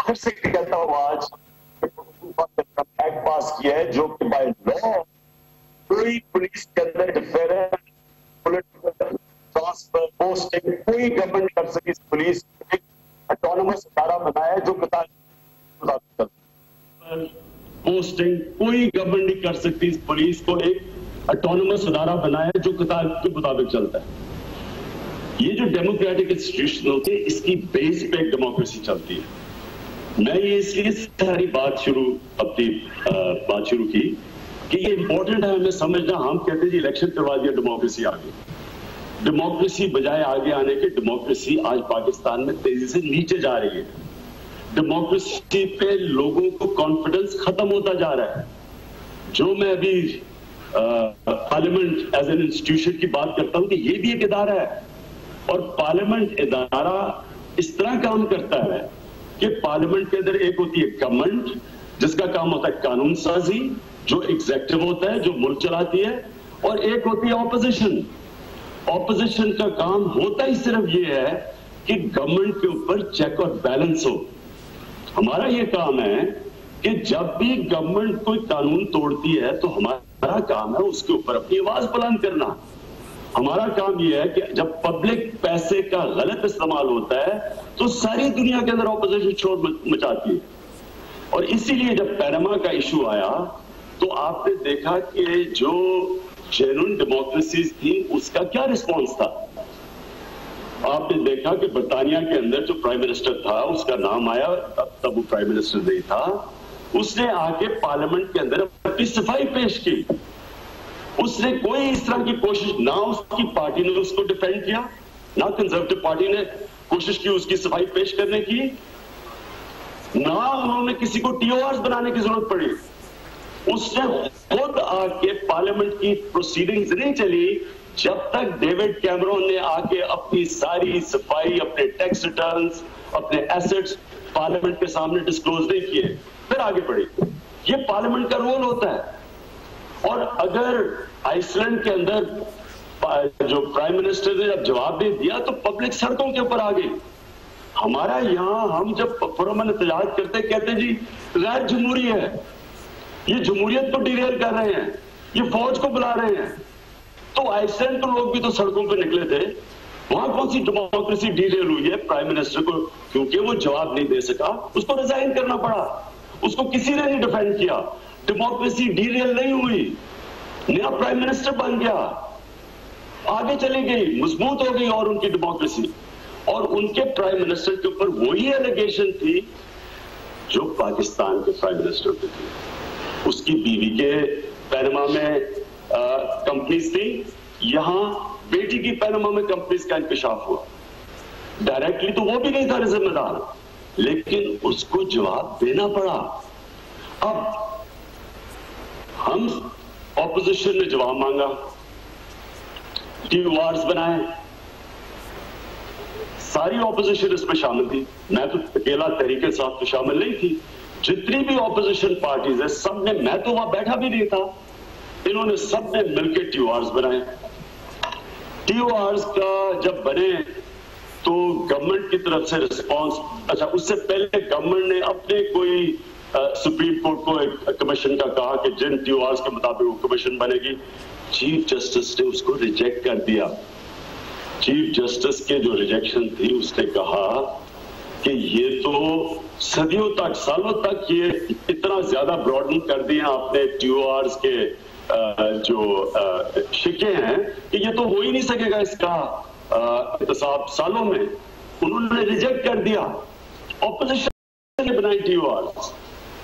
फिर से कहता हूं आज एक्ट पास किया है जो कि बाय लॉ कोई पुलिस के अंदर इंटरफेरेंस, पॉलिटिकल ट्रांसफर, पोस्टिंग कोई गवर्नमेंट कर सके। पुलिस एक ऑटोनोमस इदारा बनाया है जो पोस्टिंग कोई गवर्नमेंट नहीं कर सकती। इस पुलिस को एक ऑटोनोमस इदारा बनाया जो किताब के मुताबिक चलता है। ये जो डेमोक्रेटिक इंस्टीट्यूशन होते हैं इसकी बेस पे एक डेमोक्रेसी चलती है। मैं ये इसलिए सारी अपनी बात शुरू की कि ये इंपॉर्टेंट है हमें समझना। हम कहते हैं जी इलेक्शन करवा दिया, डेमोक्रेसी आ गई। डेमोक्रेसी बजाय आगे आने के, डेमोक्रेसी आज पाकिस्तान में तेजी से नीचे जा रही है। डेमोक्रेसी पे लोगों को कॉन्फिडेंस खत्म होता जा रहा है। जो मैं अभी पार्लियामेंट एज एन इंस्टीट्यूशन की बात करता हूं कि ये भी एक इदारा है और पार्लियामेंट इदारा इस तरह काम करता है कि पार्लियामेंट के अंदर एक होती है गवर्नमेंट जिसका काम होता है कानून साजी, जो एग्जीक्यूटिव होता है जो मुल्क चलाती है, और एक होती है ऑपोजिशन। ऑपोजिशन का काम होता ही सिर्फ ये है कि गवर्नमेंट के ऊपर चेक और बैलेंस हो। हमारा ये काम है कि जब भी गवर्नमेंट कोई कानून तोड़ती है तो हमारा काम है उसके ऊपर अपनी आवाज बुलंद करना। हमारा काम यह है कि जब पब्लिक पैसे का गलत इस्तेमाल होता है तो सारी दुनिया के अंदर ऑपोजिशन शोर मचाती है। और इसीलिए जब पैनामा का इशू आया तो आपने देखा कि जो जेन्युइन डेमोक्रेसीज थी उसका क्या रिस्पॉन्स था। आपने देखा कि बर्तानिया के अंदर जो प्राइम मिनिस्टर था उसका नाम आया, तब वो प्राइम मिनिस्टर नहीं था, उसने आके पार्लियामेंट के अंदर अपनी सफाई पेश की। उसने कोई इस तरह की कोशिश, ना उसकी पार्टी ने उसको डिफेंड किया, ना कंजर्वेटिव पार्टी ने कोशिश की उसकी सफाई पेश करने की, ना उन्होंने किसी को टीओआरस बनाने की जरूरत पड़ी। उसने खुद आके पार्लियामेंट की प्रोसीडिंग्स नहीं चली जब तक डेविड कैमरन ने आके अपनी सारी सफाई, अपने टैक्स रिटर्न्स, अपने एसेट्स पार्लियामेंट के सामने डिस्क्लोज नहीं किए, फिर आगे बढ़ी। ये पार्लियामेंट का रोल होता है। और अगर आइसलैंड के अंदर जो प्राइम मिनिस्टर ने जब जवाब दे दिया तो पब्लिक सड़कों के ऊपर आ गई। हमारा यहां हम जब पुरअमन एहतजाज करते कहते जी गैर जमहूरी है, ये जमहूरियत को डिरेल कर रहे हैं, ये फौज को बुला रहे हैं। तो आइसलैंड के लोग भी तो सड़कों पे निकले थे। वहां कौन सी डेमोक्रेसी डिरेल हुई है? प्राइम मिनिस्टर को क्योंकि वो जवाब नहीं दे सका उसको रिजाइन करना पड़ा, उसको किसी ने नहीं डिफेंड किया। डेमोक्रेसी डिरेल नहीं हुई, नया प्राइम मिनिस्टर बन गया, आगे चली गई, मजबूत हो गई और उनकी डेमोक्रेसी। और उनके प्राइम मिनिस्टर के ऊपर वही एलिगेशन थी जो पाकिस्तान के प्राइम मिनिस्टर पे थी। उसकी बीवी के पैनामा में कंपनीज थी, यहां बेटी की पैनामा में कंपनीज का इंकशाफ हुआ। डायरेक्टली तो वो भी नहीं था जिम्मेदार, लेकिन उसको जवाब देना पड़ा। अब हम ऑपोजिशन ने जवाब मांगा, टीओआरस बनाए, सारी ऑपोजिशन इसमें शामिल थी। मैं तो अकेला तहरीक इंसाफ तो शामिल नहीं थी, जितनी भी ऑपोजिशन पार्टीज है सब ने, मैं तो वहां बैठा भी नहीं था, इन्होंने सब ने मिलकर टीओआरस बनाए। टीओआरस का जब बने तो गवर्नमेंट की तरफ से रिस्पांस, अच्छा उससे पहले गवर्नमेंट ने अपने कोई सुप्रीम कोर्ट को एक कमीशन का कहा कि जिन टीओआरस के मुताबिक वो कमीशन बनेगी, चीफ जस्टिस ने उसको रिजेक्ट कर दिया। चीफ जस्टिस के जो रिजेक्शन थी उसने कहा कि ये तो सदियों तक, सालों तक ये इतना ज्यादा ब्रॉडन कर दिया आपने टीओआरस के जो शिके हैं कि ये तो हो ही नहीं सकेगा इसका इंतसाब सालों में। उन्होंने रिजेक्ट कर दिया। ऑपोजिशन ने बनाई टीओआरस,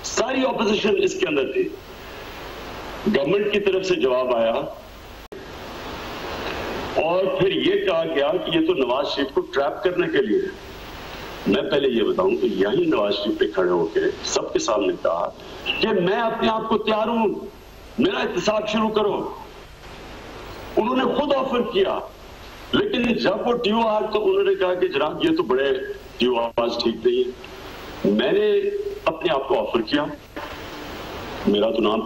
सारी ऑपोजिशन इसके अंदर थी। गवर्नमेंट की तरफ से जवाब आया और फिर ये कहा गया कि ये तो नवाज शरीफ को ट्रैप करने के लिए। मैं पहले ये बताऊं कि यही नवाज शरीफ पे खड़े होकर सबके सामने कहा कि मैं अपने आप को तैयार हूं, मेरा एहतसाब शुरू करो। उन्होंने खुद ऑफर किया, लेकिन जब वो टीओआर तो उन्होंने कहा कि जनाब ये तो बड़े टीओआर ठीक नहीं है। मैंने अपने आप को ऑफर किया, मेरा तो नाम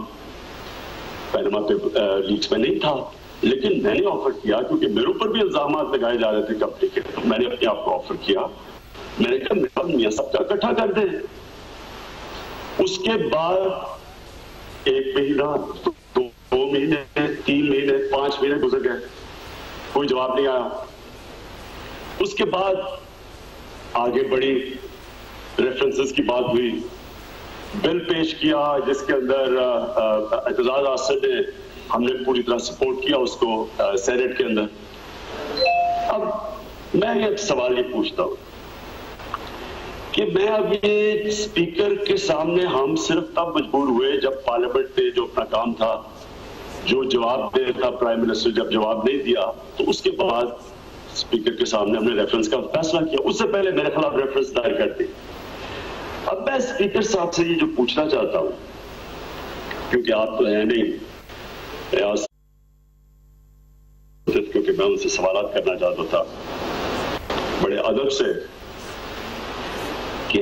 पैनामा पे लीक्स में नहीं था, लेकिन मैंने ऑफर किया क्योंकि मेरे ऊपर भी इल्जाम लगाए जा रहे थे कंपनी के। तो मैंने अपने आप को ऑफर किया, मैंने कहा मियां सबका इकट्ठा कर दे, उसके बाद 1 महीना, 2 महीने, 3 महीने, 5 महीने गुजर गए, कोई जवाब नहीं आया। उसके बाद आगे बढ़ी, रेफरेंसेस की बात हुई, बिल पेश किया जिसके अंदर एतजाज आसद ने, हमने पूरी तरह सपोर्ट किया उसको सेनेट के अंदर। अब मैं एक सवाल ये पूछता हूं कि मैं अब ये स्पीकर के सामने हम सिर्फ तब मजबूर हुए जब पार्लियामेंट ने जो अपना काम था, जो जवाब दे था प्राइम मिनिस्टर, जब जवाब नहीं दिया तो उसके बाद स्पीकर के सामने हमने रेफरेंस का फैसला किया। उससे पहले मेरे खिलाफ रेफरेंस दायर कर दी। अब मैं स्पीकर साहब से ये जो पूछना चाहता हूं, क्योंकि आप तो हैं नहीं, क्योंकि मैं उनसे सवाल करना चाहता था बड़े अदब से, कि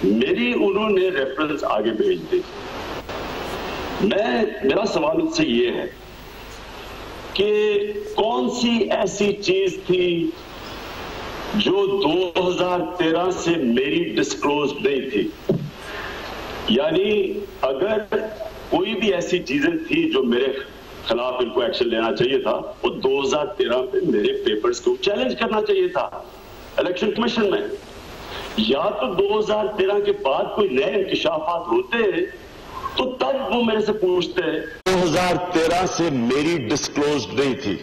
मेरी उन्होंने रेफरेंस आगे भेज दी। मेरा सवाल उनसे ये है कि कौन सी ऐसी चीज थी जो 2013 से मेरी डिस्क्लोज नहीं थी? यानी अगर कोई भी ऐसी चीजें थी जो मेरे खिलाफ इनको एक्शन लेना चाहिए था, वो 2013 पे मेरे पेपर्स को चैलेंज करना चाहिए था इलेक्शन कमीशन में, या तो 2013 के बाद कोई नए इंकशाफात होते तो तब वो मेरे से पूछते। 2013 से मेरी डिस्क्लोज नहीं थी,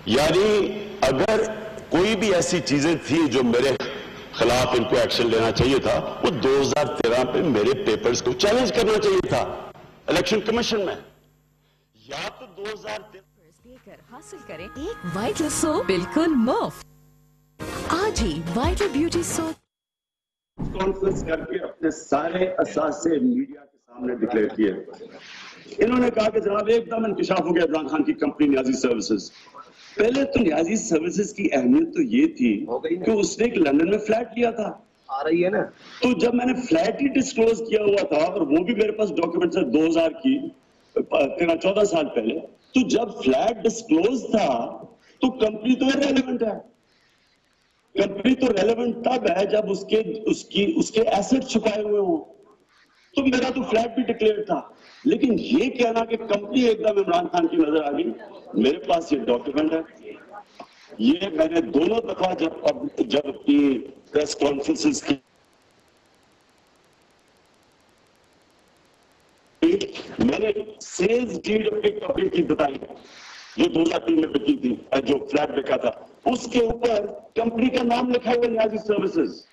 यानी अगर कोई भी ऐसी चीजें थी जो मेरे खिलाफ इनको एक्शन लेना चाहिए था, वो 2013 पे मेरे पेपर्स को चैलेंज करना चाहिए था इलेक्शन कमीशन में, या तो 2013 हासिल करें एक वाइटल सोप बिल्कुल मुफ्त। आज ही वाइटल ब्यूटी सोप कॉन्फ्रेंस करके अपने सारे असासे मीडिया के सामने डिक्लेयर किए। इन्होंने कहा कि जनाब एकदम इंकशाफ हो गया इमरान खान की कंपनी न्याजी सर्विसेज। पहले तो न्याजी सर्विसेज की अहमियत तो ये थी कि उसने एक लंदन में फ्लैट लिया था, आ रही है ना, तो जब मैंने फ्लैट ही डिस्क्लोज किया हुआ था और वो भी मेरे पास डॉक्यूमेंट्स है 2000 की 14 साल पहले, तो जब फ्लैट डिस्क्लोज था तो कंपनी तो इररिलेवेंट है। कंपनी तो रेलेवेंट तब है जब उसके एसेट छुपाए हुए हो। तो मेरा तो फ्लैट भी डिक्लेयर था, लेकिन ये कहना कि कंपनी एकदम इमरान खान की नजर आ गई, मेरे पास ये डॉक्यूमेंट है। ये मैंने दोनों दफा जब अपनी प्रेस कॉन्फ्रेंसेस की, मैंने सेल्स डीड अपनी कंपनी की बताई जो 2003 में बिकी थी, जो फ्लैट बिका था, उसके ऊपर कंपनी का नाम लिखा हुआ न्याजी सर्विसेज।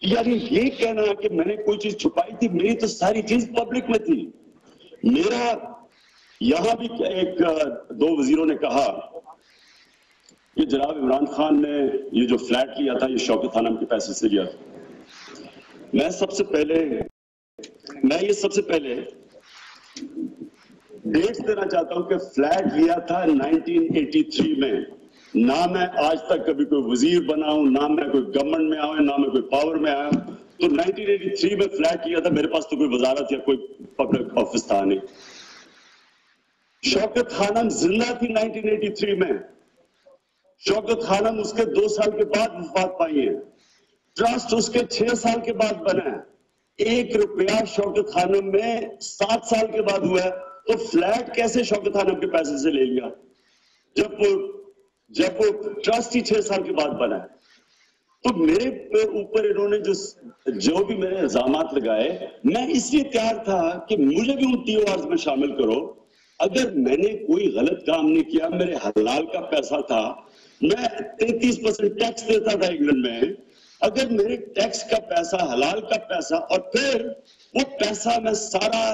यानी ये कहना कि मैंने कोई चीज छुपाई थी, मेरी तो सारी चीज पब्लिक में थी। मेरा यहां भी एक 2 वजीरों ने कहा कि जनाब इमरान खान ने ये जो फ्लैट लिया था ये शौकत खानम के पैसे से लिया था। मैं ये सबसे पहले डेट्स देना चाहता हूं कि फ्लैट लिया था 1983 में। ना मैं आज तक कभी कोई वजीर बना हूं, ना मैं कोई गवर्नमेंट में आया, ना मैं कोई पावर में आया। तो 1983 में फ्लैट लिया था, मेरे पास तो कोई वजारत या कोई पब्लिक ऑफिस था नहीं। शौकत खानम जिंदा थी 1983 में। शौकत खानम उसके 2 साल के बाद वफात पाई है। ट्रस्ट उसके 6 साल के बाद बना है। 1 रुपया शौकत खानम में 7 साल के बाद हुआ है। तो फ्लैट कैसे शौकत खानम के पैसे से ले लिया जब वो ट्रस्ट ही 6 साल के बाद बना है? तो मेरे ऊपर इन्होंने जो भी मेरे इल्जामात लगाए, मैं इसलिए तैयार था कि मुझे भी उन TORs में शामिल करो। अगर मैंने कोई गलत काम नहीं किया, मेरे हलाल का पैसा था, मैं 33% टैक्स देता था इंग्लैंड में। अगर मेरे टैक्स का पैसा, हलाल का पैसा, और फिर वो पैसा मैं सारा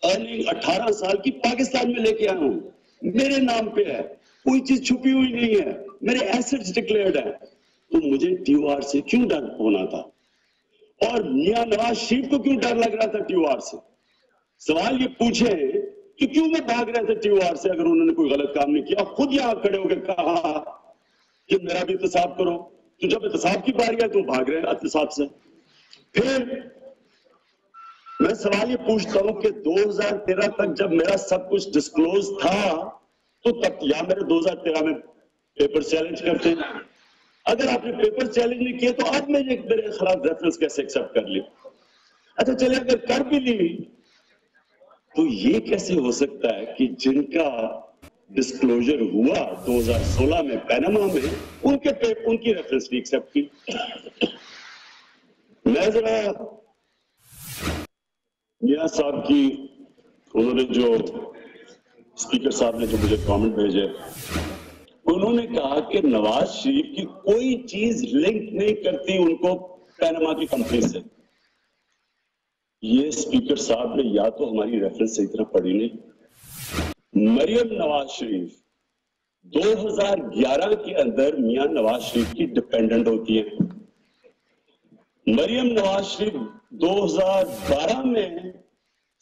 अर्निंग 18 साल की पाकिस्तान में लेके आया हूं, मेरे नाम पे है, कोई चीज छुपी हुई नहीं है, मेरे एसेट्स डिक्लेयर्ड है, तो मुझे TOR से क्यों डर होना था? और मियां नवाज शरीफ को क्यों डर लग रहा था TOR से? सवाल ये पूछे कि क्यों मैं भाग रहे थे TOR से अगर उन्होंने कोई गलत काम नहीं किया? खुद यहां खड़े होकर कहा कि मेरा भी एहतसाब करो। तो जब एहतसाब की बारी है तो भाग रहे हैं एहतसाब से। फिर मैं सवाल ये पूछता हूं कि 2013 तक जब मेरा सब कुछ डिस्क्लोज था, तो तब या मेरे 2013 में पेपर चैलेंज करते हैं। अगर आपने पेपर चैलेंज नहीं किए तो अब मेरे खिलाफ रेफरेंस कैसे एक्सेप्ट कर ली? अच्छा चले अगर कर भी ली तो ये कैसे हो सकता है कि जिनका डिस्क्लोजर हुआ 2016 में पैनामा में उनकी रेफरेंस नहीं एक्सेप्ट की। मैं जरा मियां साहब की उन्होंने जो स्पीकर साहब ने जो मुझे कमेंट भेजे, उन्होंने कहा कि नवाज शरीफ की कोई चीज लिंक नहीं करती उनको पैनामा की कंपनी से। ये स्पीकर साहब ने या तो हमारी रेफरेंस सही तरह पढ़ी नहीं। मरियम नवाज शरीफ 2011 के अंदर मियां नवाज शरीफ की डिपेंडेंट होती है। मरियम नवाज शरीफ 2012 में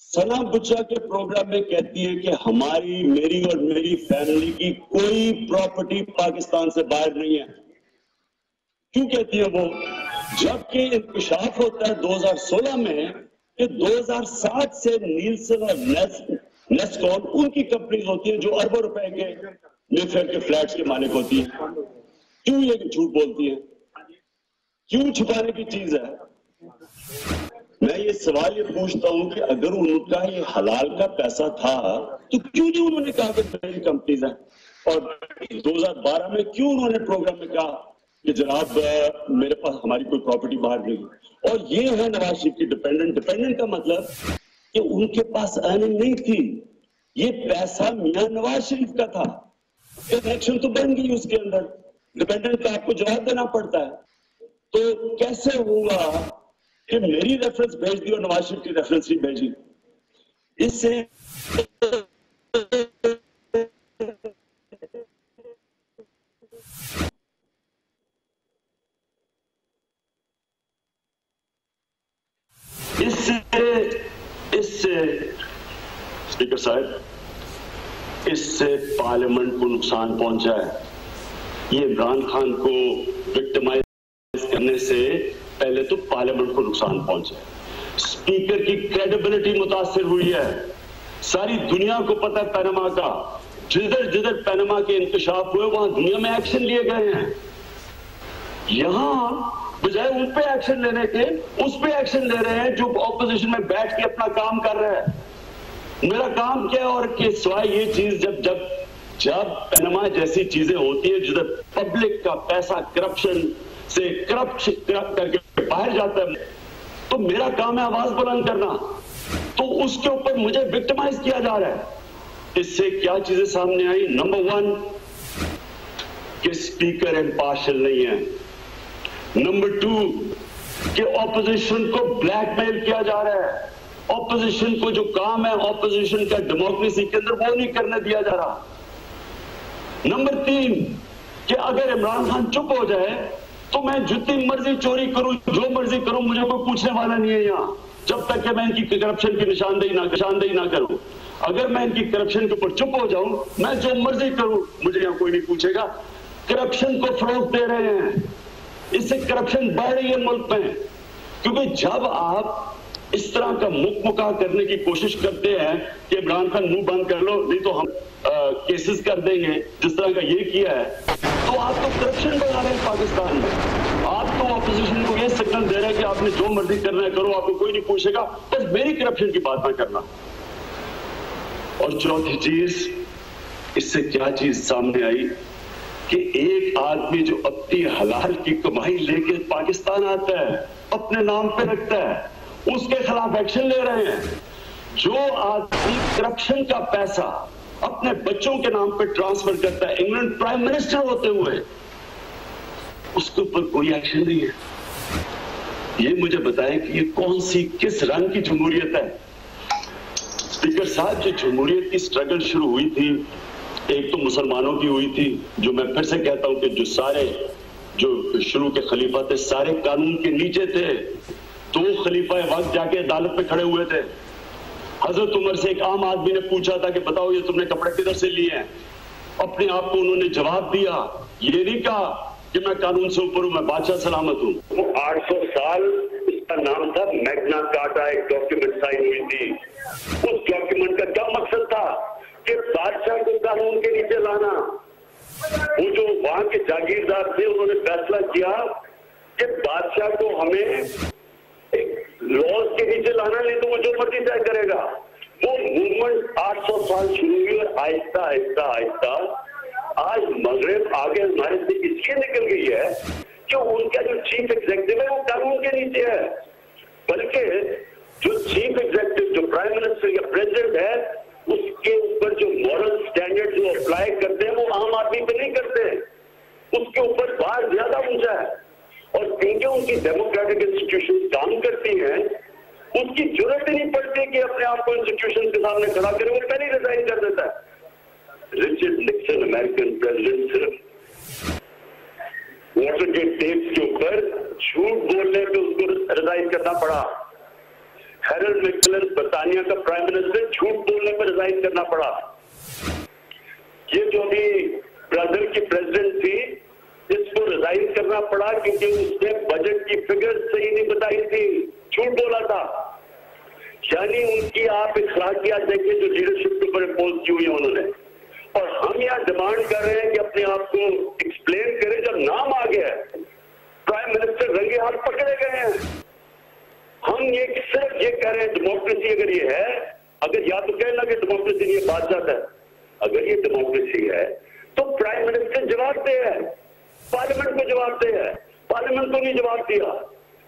सना बुच्चा के प्रोग्राम में कहती है कि हमारी, मेरी और मेरी फैमिली की कोई प्रॉपर्टी पाकिस्तान से बाहर नहीं है। क्यों कहती है वो? जबकि इंकशाफ होता है 2016 में कि 2007 से नीलसन और नेस्कॉन उनकी कंपनीज होती है जो अरबों रुपए के मेफेयर के फ्लैट्स के मालिक होती है। क्यों ये झूठ बोलती है? क्यों छुपाने की चीज है? मैं ये सवाल ये पूछता हूं कि अगर उनका ये हलाल का पैसा था तो क्यों नहीं उन्होंने कहा कि मेरी कंपनीज है? और 2012 में क्यों उन्होंने प्रोग्राम में कहा कि जनाब मेरे पास हमारी कोई प्रॉपर्टी बाहर नहीं? और ये है नवाज शरीफ की डिपेंडेंट का मतलब कि उनके पास अर्निंग नहीं थी, ये पैसा मियां नवाज शरीफ का था। कनेक्शन तो बन गई उसके अंदर, डिपेंडेंट का आपको जवाब देना पड़ता है। तो कैसे हुआ कि मेरी रेफरेंस भेज दी और नवाज शरीफ की रेफरेंस नहीं भेजी? इससे स्पीकर साहब, इससे पार्लियामेंट को नुकसान पहुंचा है। ये इमरान खान को विक्टिमाइज करने से पहले तो पार्लियामेंट को नुकसान पहुंचा है। स्पीकर की क्रेडिबिलिटी मुतासिर हुई है। सारी दुनिया को पता है पैनामा का। जिधर जिधर पैनामा के इंकशाफ हुए वहां दुनिया में एक्शन लिए गए हैं। यहां बजाय उन पे एक्शन लेने के उस पे एक्शन ले रहे हैं जो ऑपोजिशन में बैठ के अपना काम कर रहे हैं। मेरा काम क्या है? और कि सिवाय ये चीज जब पैनामा जैसी चीजें होती है जिधर पब्लिक का पैसा करप्शन से करप्ट करके बाहर जाता है, तो मेरा काम है आवाज बुलंद करना। तो उसके ऊपर मुझे विक्टिमाइज किया जा रहा है। इससे क्या चीजें सामने आई? नंबर 1 कि स्पीकर इम्पार्शियल नहीं है। नंबर 2 कि ऑपोजिशन को ब्लैकमेल किया जा रहा है। ऑपोजिशन को जो काम है ऑपोजिशन का डेमोक्रेसी के अंदर वो नहीं करने दिया जा रहा। नंबर 3 कि अगर इमरान खान चुप हो जाए तो मैं जितनी मर्जी चोरी करूं, जो मर्जी करूं, मुझे कोई पूछने वाला नहीं है यहां, जब तक कि मैं इनकी करप्शन की निशानदेही ना करूं। अगर मैं इनकी करप्शन के ऊपर चुप हो जाऊं, मैं जो मर्जी करूं, मुझे यहां कोई नहीं पूछेगा। करप्शन को फरोग दे रहे हैं, इससे करप्शन बढ़ रही है मुल्क में। क्योंकि जब आप इस तरह का मुकमुका करने की कोशिश करते हैं कि इमरान खान मुंह बंद कर लो नहीं तो हम केसेस कर देंगे, जिस तरह का ये किया है, तो आप तो करप्शन बढ़ा रहे हैं पाकिस्तान में। आप तो ऑपोजिशन को ये सिग्नल दे रहे हैं कि आपने जो मर्जी करना है करो, आपको कोई नहीं पूछेगा, बस मेरी करप्शन की बात ना करना। और चौथी चीज, इससे क्या चीज सामने आई कि एक आदमी जो अपनी हलाल की कमाई लेके पाकिस्तान आता है, अपने नाम पे रखता है, उसके खिलाफ एक्शन ले रहे हैं। जो आदमी करप्शन का पैसा अपने बच्चों के नाम पे ट्रांसफर करता है, इंग्लैंड प्राइम मिनिस्टर होते हुए, उसके ऊपर कोई एक्शन नहीं है। ये मुझे बताएं कि ये कौन सी, किस रंग की जमहूरियत है? स्पीकर साहब, जो जमहूरियत की स्ट्रगल शुरू हुई थी, एक तो मुसलमानों की हुई थी, जो मैं फिर से कहता हूं कि जो शुरू के खलीफा थे सारे कानून के नीचे थे। तो खलीफा वक्त जाके अदालत में खड़े हुए थे। हजरत उमर से एक आम आदमी ने पूछा था कि बताओ ये तुमने कपड़े किधर से लिए हैं? अपने आप को उन्होंने जवाब दिया, ये नहीं कहा कि मैं कानून से ऊपर हूं, मैं बादशाह सलामत हूं। वो 800 साल, इसका नाम था मैग्ना कार्टा, एक डॉक्यूमेंट साइन हुई थी। उस डॉक्यूमेंट का क्या मकसद था कि बादशाह को कानून के नीचे लाना। वो जो वहां के जागीरदार थे, उन्होंने फैसला किया कि बादशाह को हमें एक लॉज के नीचे लाना, नहीं तो वो जो मर्जी तय करेगा। वो मूवमेंट 800 साल शुरू हुई और आहिस्ता आहिस्ता आहिस्ता आज मगरब आगे हमारे से इसलिए निकल गई है कि उनका जो चीफ एग्जीक्यूटिव है वो कानून के नीचे है, बल्कि जो चीफ एग्जीक्यूटिव जो प्राइम मिनिस्टर या प्रेसिडेंट है उसके ऊपर जो मॉरल स्टैंडर्ड जो अप्लाई करते हैं वो आम आदमी पे नहीं करते, उसके ऊपर बार ज्यादा ऊंचा है। और क्योंकि उनकी डेमोक्रेटिक इंस्टीट्यूशन काम करती हैं, उसकी जरूरत ही नहीं पड़ती कि अपने आप को इंस्टीट्यूशन के सामने खड़ा करे, वो पहले ही रिजाइन कर देता है। रिचर्ड निक्सन अमेरिकन प्रेसिडेंट सिर्फ वाटरगेट टेप्स के ऊपर झूठ बोलने पे उसको रिजाइन करना पड़ा। हैरोल्ड मैकमिलन बर्तानिया का प्राइम मिनिस्टर झूठ बोलने पर रिजाइन करना पड़ा। ये जो अभी ब्राजील की प्रेसिडेंट थी इसको रिजाइन करना पड़ा क्योंकि उसने बजट की फिगर सही नहीं बताई थी, झूठ बोला था। यानी उनकी आप इखलाकियात देखिए जो लीडरशिप के ऊपर इम्पोज की हुई है उन्होंने। और हम यहाँ डिमांड कर रहे हैं कि अपने आप को एक्सप्लेन करें। जब नाम आ गया प्राइम मिनिस्टर रंगे हाथ पकड़े गए हैं। हम ये सिर्फ ये कह रहे हैं डेमोक्रेसी अगर ये है, अगर या तो कहना कि डेमोक्रेसी ये बादशाह है, अगर ये डेमोक्रेसी है तो प्राइम मिनिस्टर जवाब दे है, पार्लियामेंट को जवाब दे है। पार्लियामेंट को नहीं जवाब दिया,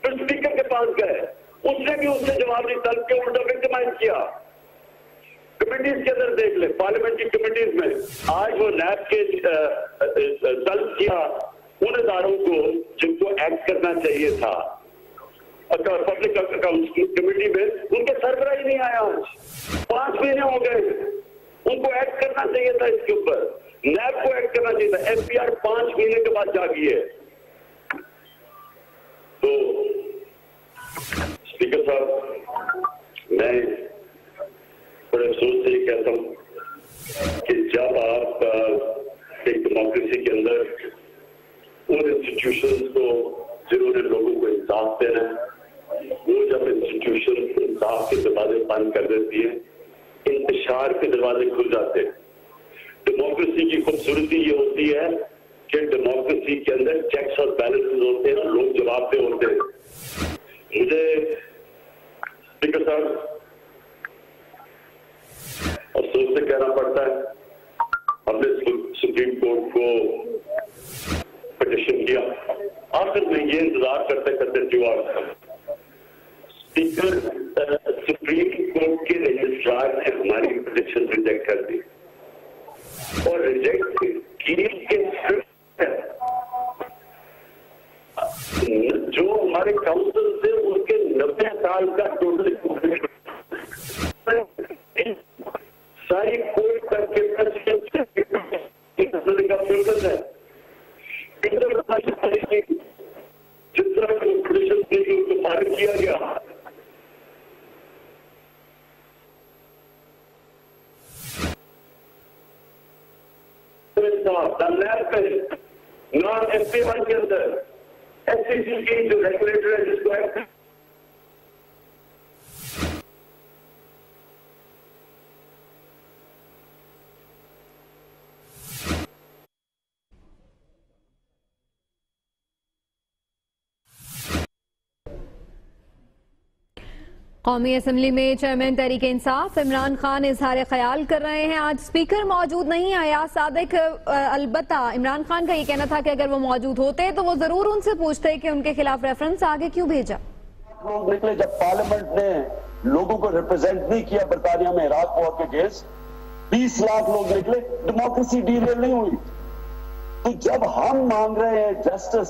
फिर स्पीकर के पास गए, उसने भी उससे जवाब नहीं, तलब के उल्टा विक्टिमाइज किया। कमिटीज के अंदर देख ले, पार्लियामेंट्री कमिटीज में आज वो नैब के तलब किया उन इदारों को जिनको एक्ट करना चाहिए था पब्लिक अकाउंट्स कमेटी में, उनके सरबराह ही नहीं आया। आज 5 महीने हो गए, उनको एक्ट करना चाहिए था, इसके ऊपर नैब को एक्ट करना चाहिए था। एफपीआर 5 महीने के बाद जागी है। तो स्पीकर साहब, मैं बड़े अफसोस से ये कहता हूं कि जब आप एक डेमोक्रेसी के अंदर उन इंस्टीट्यूशंस को जिन्होंने लोगों को इंसाफ देना है, वो जब इंस्टीट्यूशन इंसाफ के दरवाजे बंद कर देती है, इंतशार के दरवाजे खुल जाते हैं। डेमोक्रेसी की खूबसूरती ये होती है कि डेमोक्रेसी के अंदर चेक्स और बैलेंसेस होते हैं, लोग जवाबदेह होते हैं। मुझे स्पीकर साहब अफसोस से कहना पड़ता है, हमने सुप्रीम कोर्ट को पिटिशन किया, आखिर में ये इंतजार करते करते जुआ स्पीकर सुप्रीम कोर्ट के रजिस्ट्रार ने हमारी पिटिशन रिजेक्ट कर दी। और रिजेक्ट की के जो हमारे काउंसिल थे उनके 90 साल का टोटल सारी कोर्ट करके का प्रोसेस है। जिस तरह की पिटिशन थी उनको पारित किया गया। नॉन एसपी1 के अंदर एससीसी की जो रेगुलेटर है जिसको कौमी असम्बली में चेयरमैन तहरीक इंसाफ इमरान खान इजहार ख्याल कर रहे हैं। आज स्पीकर मौजूद नहीं आया सादिक, अलबत्ता इमरान खान का ये कहना था कि अगर वो मौजूद होते तो वो जरूर उनसे पूछते कि उनके खिलाफ रेफरेंस आगे क्यों भेजा। लोग निकले जब पार्लियामेंट ने लोगों को रिप्रेजेंट नहीं किया बरतानिया में इराक वॉर के केस, 20 लाख लोग निकले, डेमोक्रेसी डीरेल नहीं हुई। तो जब हम मांग रहे हैं जस्टिस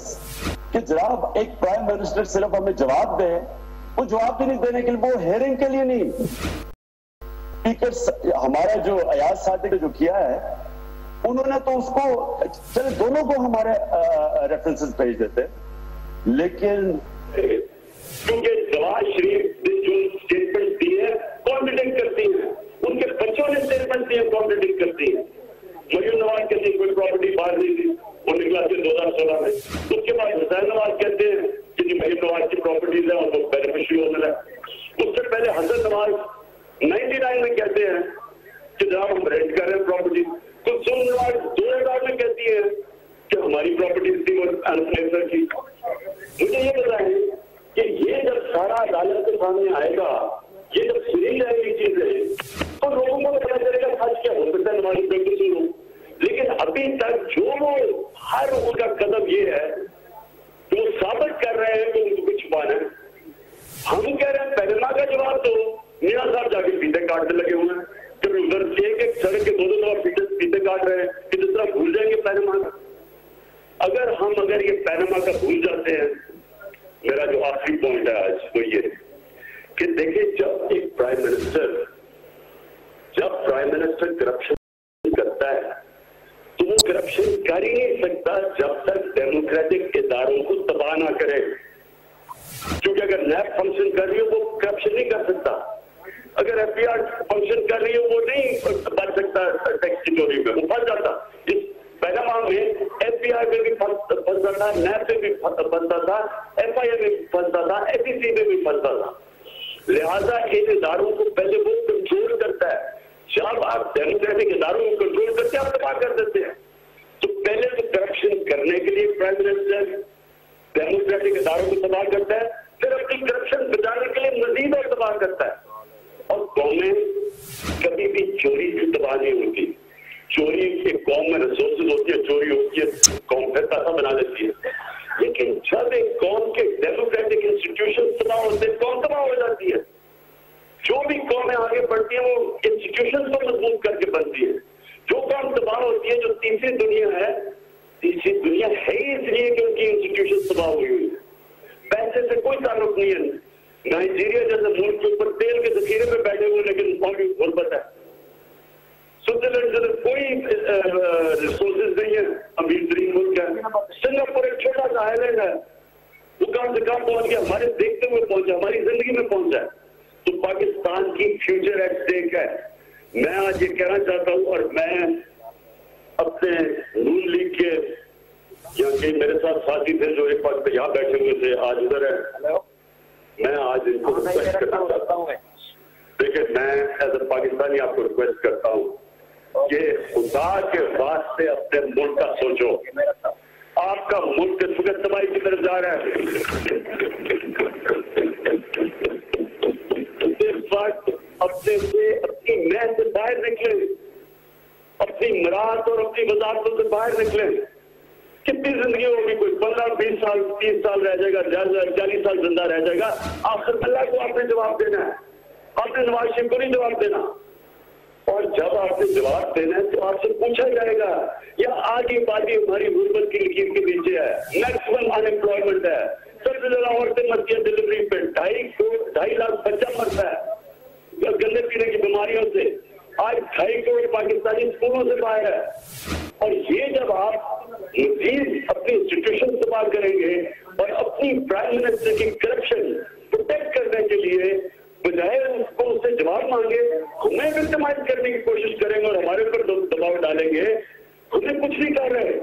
कि जनाब एक प्राइम मिनिस्टर सिर्फ हमें जवाब दे, वो जवाब भी नहीं देने के लिए, वो हेयरिंग के लिए नहीं। स्पीकर हमारा जो अयाज सादिक ने जो किया है, उन्होंने तो उसको चले दोनों को हमारे रेफरेंसेस भेज देते, लेकिन क्योंकि नवाज शरीफ ने जो स्टेटमेंट दी है कॉन्ट्रडिक्ट करती है, उनके बच्चों ने स्टेटमेंट दी है कॉन्ट्रडिक्ट करती है। मरियम नवाज कहते हैं कोई प्रॉपर्टी बाहर नहीं थी, वो निकला 2016 में। उसके बाद हुसैन नवाज कहते हैं कि मरियम नवाज की प्रॉपर्टीज है और वो बेनिफिशियरी होने लगा। उससे पहले हसन नवाज 99 में कहते हैं कि जनाब हम रेंट कर रहे हैं प्रॉपर्टी। तो सुन नवाज 2000 में कहती है कि हमारी प्रॉपर्टीज थी वो अनफ्लेक्सर की। मुझे ये बताएं कि ये जब सारा अदालत के सामने आएगा, ये जब सुनी जाएगी चीजें तो लोगों को पता चलेगा सच क्या हो सकता है, हमारी बेटी हो। लेकिन अभी तक जो हर उनका कदम ये है कि वो साबित कर रहे हैं कि उनको कुछ छुपाना है। हम कह रहे हैं पैनमा का जवाब दो, मीना साहब जाके फीते काटने लगे हुए हैं, कभी उधर से एक सड़क के दो दफा फीते काट रहे हैं कि जिस तरह भूल जाएंगे पैनमा का। अगर ये पैनमा का भूल जाते हैं, मेरा जो आखिरी पॉइंट है आज वो ये कि देखिए, जब एक प्राइम मिनिस्टर करप्शन करता है तो वो करप्शन कर ही नहीं सकता जब तक डेमोक्रेटिक इदारों को तबाह ना करे, क्योंकि अगर नैब फंक्शन कर रही हो वो करप्शन नहीं कर सकता, अगर एफबीआई फंक्शन कर रही हो वो नहीं बच सकता टैक्स की चोरी में, वो फंस जाता। इस पैनामा में एफबीआई में भी फंसता था, नैब में भी फंसता था, एफआईए में भी फंसता था, एसईसी में भी फंसता था। लिहाजा इन इदारों को पहले वो कंट्रोल करता है। जब आप डेमोक्रेटिक इदारों को कंट्रोल करते हैं, आप तबाह कर देते हैं। तो पहले तो करप्शन करने के लिए प्राइम मिनिस्टर डेमोक्रेटिक इदारों को तबाह करता है, फिर अपनी करप्शन बचाने के लिए मजीद और तबाह करता है। और कौमें कभी भी चोरी की तबाह नहीं होती। चोरी एक कौम में रिसोर्सेज होती है, चोरी होती है, कौम फिर पैसा बना लेती है। लेकिन जब एक कौम के डेमोक्रेटिक इंस्टीट्यूशन तबाह होते हैं, कौम तबाह हो जाती है। जो भी कौमें आगे बढ़ती है वो इंस्टीट्यूशन को मजबूत करके बनती है। जो कौम तबाह होती है, जो तीसरी दुनिया है, तीसरी दुनिया है ही इसलिए कि उनकी इंस्टीट्यूशन तबाह हुई हुई है। पैसे से कोई ताल्लुक नहीं है। नाइजीरिया जैसे मुल्क के ऊपर तेल के जखीरे में बैठे हुए लेकिन उनकी गुर्बत है। स्विट्जरलैंड जैसे कोई रिसोर्सेज नहीं है, अमीर तरीन मुल्क है। सिंगापुर एक छोटा सा आइलैंड है, वो कहां से कहां पहुंच गया, हमारे देखते हुए पहुंचा, हमारी जिंदगी में पहुंचा है। तो पाकिस्तान की फ्यूचर एट स्टेक है। मैं आज ये कहना चाहता हूं, और मैं अपने नून लीग के यहाँ के मेरे साथ साथी थे जो एक वक्त यहाँ बैठे हुए थे, आज उधर है, मैं आज इनको रिक्वेस्ट करना चाहता हूँ। देखिए, मैं एज ए पाकिस्तानी आपको रिक्वेस्ट करता हूँ कि खुदा के वास्ते अपने मुल्क का सोचो। आपका मुल्क किस वक्त तबाही की तरफ जा रहा है। इस वक्त अपने से अपनी महल से बाहर निकले, अपनी मराहत और अपनी वजारतों से बाहर निकले। कितनी जिंदगी होगी, कोई 15, 20 साल, 30 साल रह जाएगा, 40 साल जिंदा रह जाएगा। आखिर अल्लाह को आपने जवाब देना है, आपने नवाज शरीफ को नहीं जवाब देना। और जब आपने जवाब देना है तो आपसे पूछा जाएगा, या आगे बाजी हमारी गुर्बत की लकीर के नीचे है, मैक्सिमम अनएम्प्लॉयमेंट है, सबसे ज्यादा औरतें मरती है डिलीवरी पे, 2.5 लाख बच्चा मरता है गंदे पीने की बीमारियों से। आज 2.5 करोड़ पाकिस्तानी स्कूलों से बाहर है। और ये जब आप मजीद अपनी इंस्टीट्यूशन तबाह करेंगे और अपनी प्राइम मिनिस्टर की करप्शन प्रोटेक्ट करने के लिए बजाय उसको उससे जवाब मांगे, हमें विक्टिमाइज करने की कोशिश करेंगे और हमारे ऊपर दबाव डालेंगे, हमें कुछ नहीं कर रहे।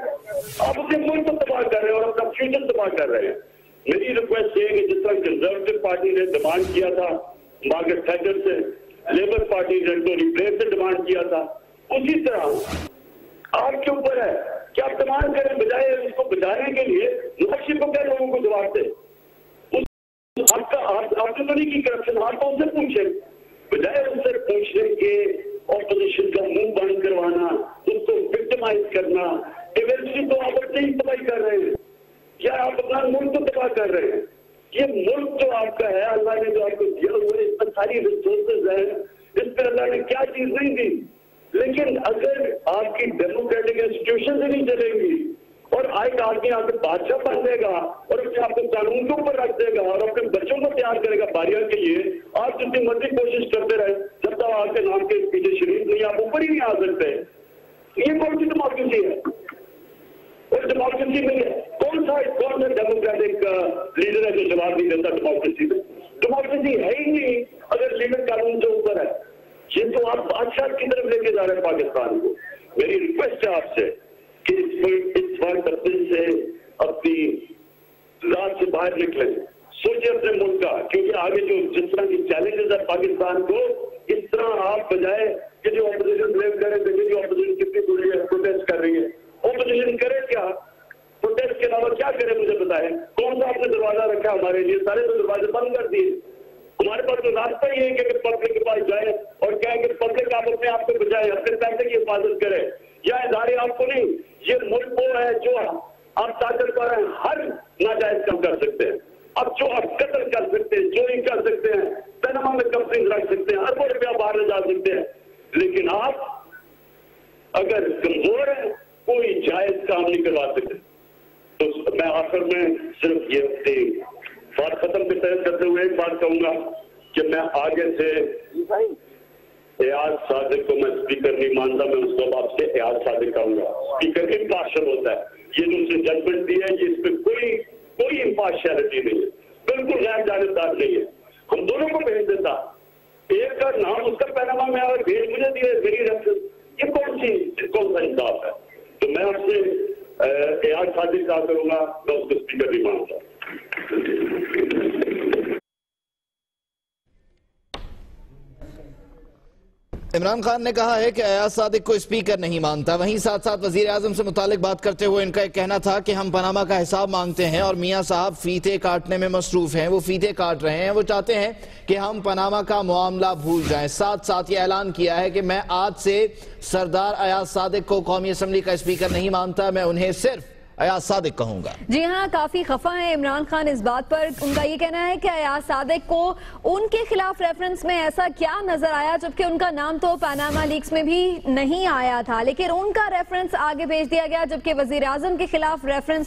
आप अपने मुल्क को तबाह कर रहे हैं और अपना फ्यूचर तबाह कर रहे हैं। मेरी रिक्वेस्ट ये है कि जिस तरह कंजर्वेटिव पार्टी ने डिमांड किया था मार्गरेट थैचर से, लेबर पार्टी ने टोनी ब्लेयर से डिमांड किया था, उसी तरह आपके ऊपर है कि आप डिमांड करें, बजाय उसको बचाने के लिए नौकरी को क्या लोगों को जवाब दे। आपने तो नहीं की करप्शन, आप तो उनसे पूछे, बजाय उनसे पूछने के ऑपोजिशन का मुंह बंद करवाना, उनको विक्टिमाइज करना, इवेंचुअली तो आप अपने ही तबाही कर रहे हैं या आप अपना मुल्क तो तबाह कर रहे हैं। ये मुल्क जो आपका है, अल्लाह ने जो आपको दिया हुआ है, इसमें सारी रिसोर्सेज है, इस पर अल्लाह ने क्या चीज नहीं दी। लेकिन अगर आपकी डेमोक्रेटिक इंस्टीट्यूशन से नहीं चलेंगी और एक आदमी आकर बादशाह बन देगा और अपने आप को कानून के ऊपर रख देगा और अपने बच्चों को तैयार करेगा बारियां के लिए, आप जितनी मर्जी कोशिश करते रहे, जब तक आपके नाम के पीछे शरीफ नहीं, आप ऊपर ही नहीं आ सकते। ये कौन सी डेमोक्रेसी है? और डेमोक्रेसी में कौन सा डेमोक्रेटिक लीडर है जो जवाब नहीं देता डेमोक्रेसी में? डेमोक्रेसी है ही नहीं अगर लीडर कानून से ऊपर है। ये तो आप बादशाह की तरफ लेके जा रहे हैं पाकिस्तान को। मेरी रिक्वेस्ट है आपसे कि इस वक्त अपने से अपनी रात से बाहर निकले, सोचे अपने मुल्क का, क्योंकि आगे जो जिस तरह की चैलेंजेस है पाकिस्तान को, इस तरह आप बजाय कि जो ऑपोजिशन ब्लेम करे, देखिए ऑपोजिशन कितनी बुरी है, प्रोटेस्ट कर रही है। ऑपोजिशन करे क्या? प्रोटेस्ट के अलावा क्या करे मुझे बताएं? कौन सा आपने दरवाजा रखा हमारे लिए? सारे तो दरवाजे बंद कर दिए। हमारे पास तो रास्ता ही है कि अगर पब्लिक के पास जाए और कहें कि पब्लिक आप अपने आप को बचाए, अपने पैसे की हिफाजत करे, या इदारे आपको नहीं। ये मुल्क वो है जो आप ताकत पर हर नाजायज काम कर सकते हैं। अब जो आप कत्ल कर सकते हैं, चोरी कर सकते हैं, पनामा में कंपनी रख सकते हैं, अरबों रुपया बाहर ले जा सकते हैं, लेकिन आप अगर कमजोर है कोई जायज काम नहीं करवा सकते। तो मैं आखिर में सिर्फ ये बात खत्म करते हुए एक बात कहूंगा कि मैं आगे से एयाज सादिक को मैं स्पीकर नहीं मानता, मैं उसको आपसे एयाज सादिक कहूंगा। स्पीकर इम्पार्शियल होता है, ये जो उसे जजमेंट दी है इस पर कोई इम्पार्शियलिटी नहीं है, बिल्कुल गैर जानिबदार नहीं है। हम दोनों को भेज देता, एक का नाम उसका पनामा में और भेज मुझे दिए मेरी रेफरेंस, ये कौन सा इंसाफ है? तो मैं आपसे एयाज सादिक कहा करूंगा, मैं उसको स्पीकर नहीं मानता। इमरान खान ने कहा है कि एयाज सादिक को स्पीकर नहीं मानता। वहीं साथ साथ वजीर आजम से मुतालिक बात करते हुए इनका एक कहना था कि हम पनामा का हिसाब मांगते हैं और मियां साहब फीते काटने में मसरूफ हैं, वो फीते काट रहे हैं, वो चाहते हैं कि हम पनामा का मामला भूल जाएं। साथ साथ ये ऐलान किया है कि मैं आज से सरदार एयाज सादिक को कौमी असम्बली का स्पीकर नहीं मानता, मैं उन्हें सिर्फ एयाज सादिक कहूंगा। जी हाँ, काफी खफा है इमरान खान इस बात पर। उनका ये कहना है कि एयाज सादिक को उनके खिलाफ रेफरेंस में ऐसा क्या नजर आया, जबकि उनका नाम तो पनामा लीक्स में भी नहीं आया था, लेकिन उनका रेफरेंस आगे भेज दिया गया, जबकि वजीर आजम के खिलाफ रेफरेंस